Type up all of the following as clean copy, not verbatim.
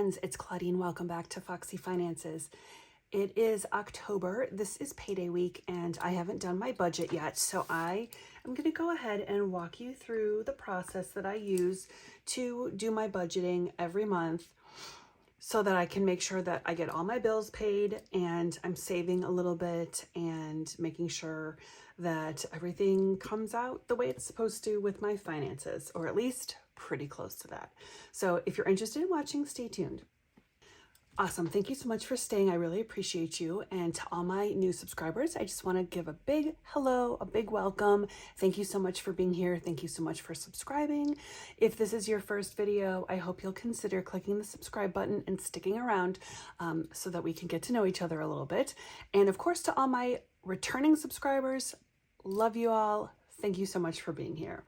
friends, it's Claudine. Welcome back to Foxy Finances. It is October. This is payday week and I haven't done my budget yet. So I am going to go ahead and walk you through the process that I use to do my budgeting every month so that I can make sure that I get all my bills paid and I'm saving a little bit and making sure that everything comes out the way it's supposed to with my finances, or at least pretty close to that. So if you're interested in watching, stay tuned. Awesome. Thank you so much for staying. I really appreciate you. And to all my new subscribers, I just want to give a big hello, a big welcome. Thank you so much for being here. Thank you so much for subscribing. If this is your first video, I hope you'll consider clicking the subscribe button and sticking around so that we can get to know each other a little bit. And of course, to all my returning subscribers, love you all. Thank you so much for being here.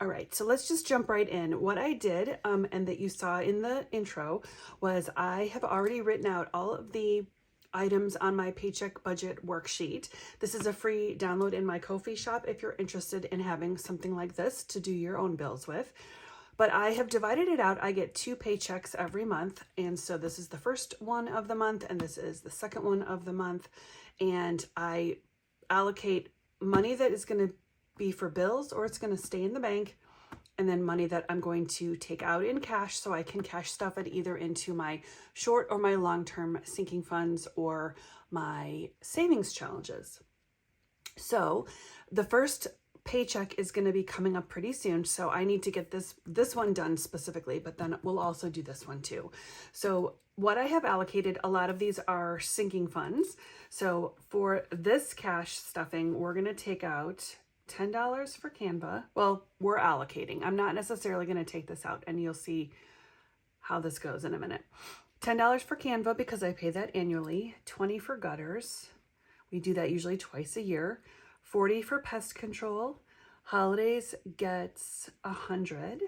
All right, so let's just jump right in. What I did, and that you saw in the intro, was I have already written out all of the items on my Paycheck budget worksheet. This is a free download in my Ko-fi shop if you're interested in having something like this to do your own bills with. But I have divided it out. I get 2 paychecks every month, and so this is the first one of the month, and this is the second one of the month, and I allocate money that is going to be for bills or it's going to stay in the bank, and then money that I'm going to take out in cash so I can cash stuff it either into my short or my long-term sinking funds or my savings challenges. So the first paycheck is going to be coming up pretty soon, so I need to get this one done specifically, but then we'll also do this one too. So what I have allocated, a lot of these are sinking funds. So for this cash stuffing, we're going to take out $10 for Canva. Well, we're allocating. I'm not necessarily going to take this out, and you'll see how this goes in a minute. $10 for Canva because I pay that annually. $20 for gutters. We do that usually twice a year. $40 for pest control. Holidays gets $100.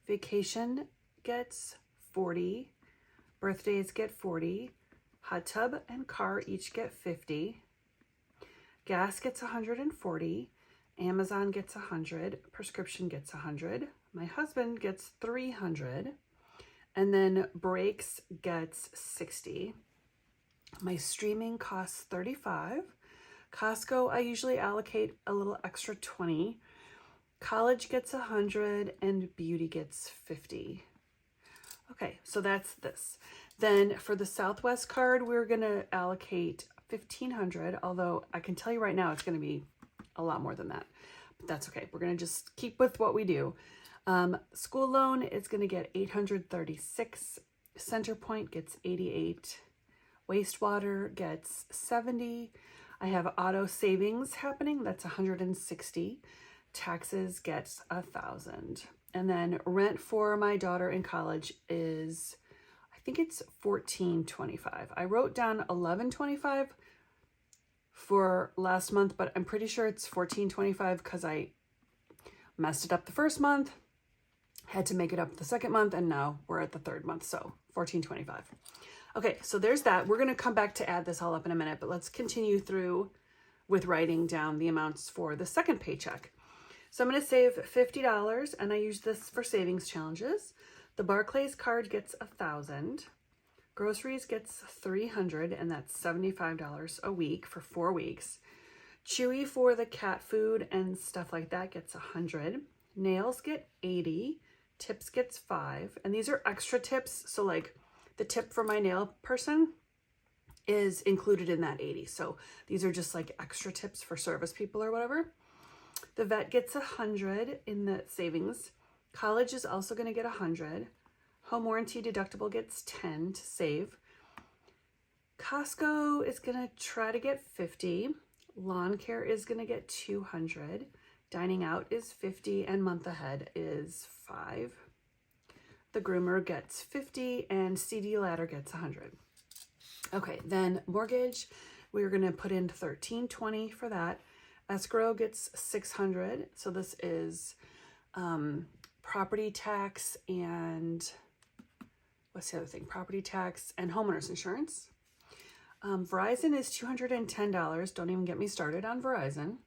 Vacation gets $40. Birthdays get $40. Hot tub and car each get $50. Gas gets $140. Amazon gets $100, prescription gets $100, my husband gets $300, and then breaks gets $60. My streaming costs $35. Costco, I usually allocate a little extra $20. College gets $100, and beauty gets $50. Okay, so that's this. Then for the Southwest card, we're gonna allocate $1,500, although I can tell you right now it's gonna be a lot more than that, but that's okay. We're going to just keep with what we do. School loan is going to get $836. Centerpoint gets $88. Wastewater gets $70. I have auto savings happening. That's $160. Taxes gets $1,000. And then rent for my daughter in college is, I think it's $1,425. I wrote down $1,125 for last month, but I'm pretty sure it's $1,425 because I messed it up the first month, had to make it up the second month, and now we're at the third month, so $1,425. Okay, so there's that. We're going to come back to add this all up in a minute, but let's continue through with writing down the amounts for the second paycheck. So I'm going to save $50, and I use this for savings challenges. The Barclays card gets $1,000. Groceries gets $300, and that's $75 a week for 4 weeks. Chewy for the cat food and stuff like that gets $100. Nails get $80. Tips gets $5. And these are extra tips. So like the tip for my nail person is included in that $80. So these are just like extra tips for service people or whatever. The vet gets $100 in the savings. College is also going to get $100. Home warranty deductible gets $10 to save. Costco is going to try to get $50. Lawn care is going to get $200. Dining out is $50, and month ahead is $5. The groomer gets $50, and CD ladder gets $100. Okay, then mortgage, we're going to put in $1,320 for that. Escrow gets $600. So this is property tax and what's the other thing? Property tax and homeowner's insurance. Verizon is $210. Don't even get me started on Verizon.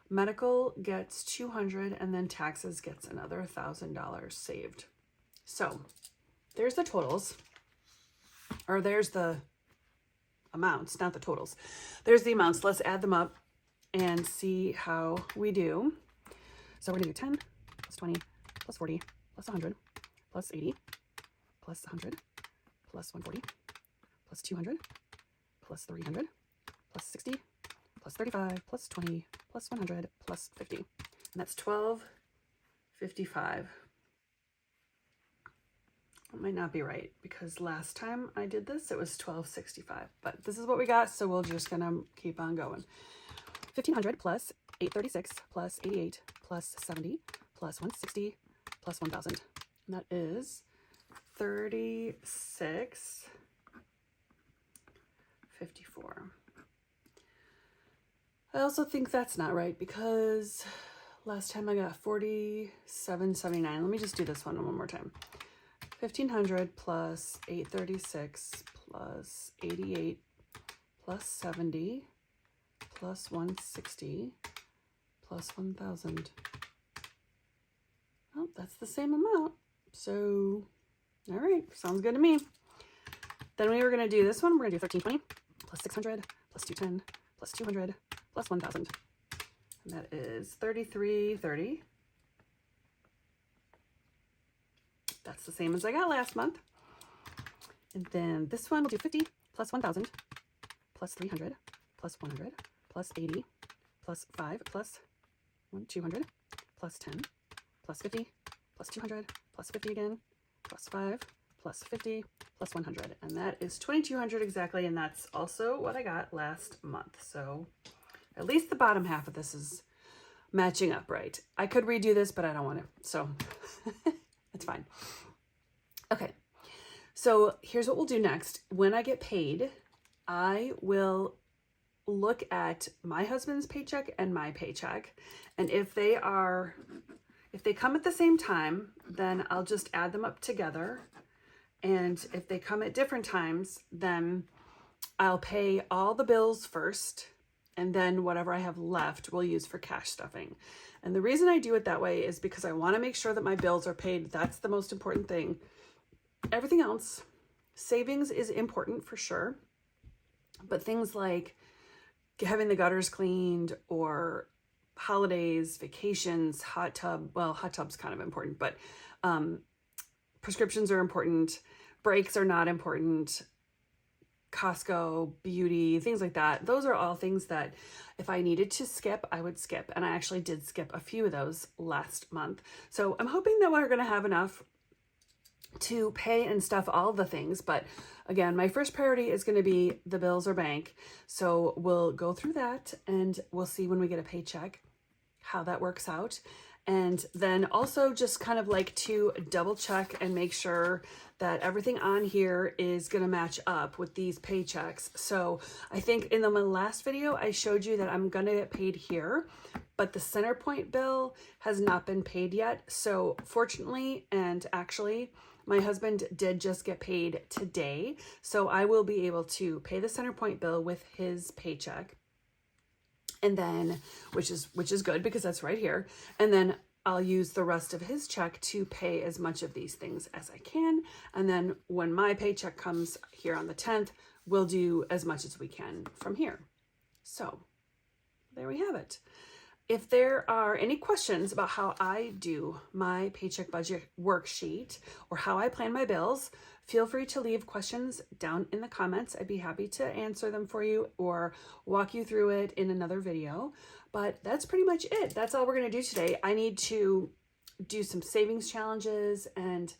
Medical gets $200, and then taxes gets another $1,000 saved. So there's the totals. or there's the amounts, not the totals. There's the amounts. Let's add them up and see how we do. So we're gonna do 10 plus 20 plus 40 plus 100 plus 80 plus 100 plus 140 plus 200 plus 300 plus 60 plus 35 plus 20 plus 100 plus 50. And that's 1255. It might not be right because last time I did this, it was 1265, but this is what we got. So we're just gonna keep on going. 1500 plus 836 plus 88 plus 70 plus 160 plus 1000. And that is 3654. I also think that's not right because last time I got 4779. Let me just do this one more time. 1500 plus 836 plus 88 plus 70 plus 160 plus 1000. Oh, that's the same amount. So, all right, sounds good to me. Then we were going to do this one. We're going to do 1320 plus 600 plus 210 plus 200 plus 1000. And that is 3330. That's the same as I got last month. And then this one, we'll do 50 plus 1000 plus 300 plus 100 plus 80 plus 5 plus 200 plus 10 plus 50 plus 200 plus 50 again plus 5 plus 50 plus 100. And that is 2200 exactly. And that's also what I got last month. So at least the bottom half of this is matching up right. I could redo this, but I don't want to. So it's fine. Okay. So here's what we'll do next. When I get paid, I will look at my husband's paycheck and my paycheck. And if they come at the same time, then I'll just add them up together. And if they come at different times, then I'll pay all the bills first. And then whatever I have left, we'll use for cash stuffing. And the reason I do it that way is because I want to make sure that my bills are paid. That's the most important thing. Everything else, savings is important for sure. But things like having the gutters cleaned or holidays, vacations, hot tub, well, hot tub's kind of important, but prescriptions are important. Breaks are not important. Costco, beauty, things like that. Those are all things that if I needed to skip, I would skip. And I actually did skip a few of those last month. So I'm hoping that we're going to have enough to pay and stuff all the things. But again, my first priority is going to be the bills or bank. So we'll go through that and we'll see when we get a paycheck how that works out. And then also just kind of like to double check and make sure that everything on here is going to match up with these paychecks. So I think in my last video, I showed you that I'm going to get paid here, but the Centerpoint bill has not been paid yet. So fortunately, and actually, my husband did just get paid today. So I will be able to pay the Centerpoint bill with his paycheck. And then, which is good because that's right here. And then I'll use the rest of his check to pay as much of these things as I can. And then when my paycheck comes here on the 10th, we'll do as much as we can from here. So there we have it. If there are any questions about how I do my paycheck budget worksheet or how I plan my bills, feel free to leave questions down in the comments. I'd be happy to answer them for you or walk you through it in another video. But that's pretty much it. That's all we're going to do today. I need to do some savings challenges and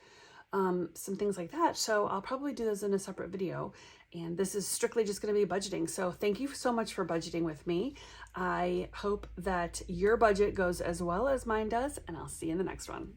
some things like that. So I'll probably do those in a separate video. And this is strictly just going to be budgeting. So thank you so much for budgeting with me. I hope that your budget goes as well as mine does, and I'll see you in the next one.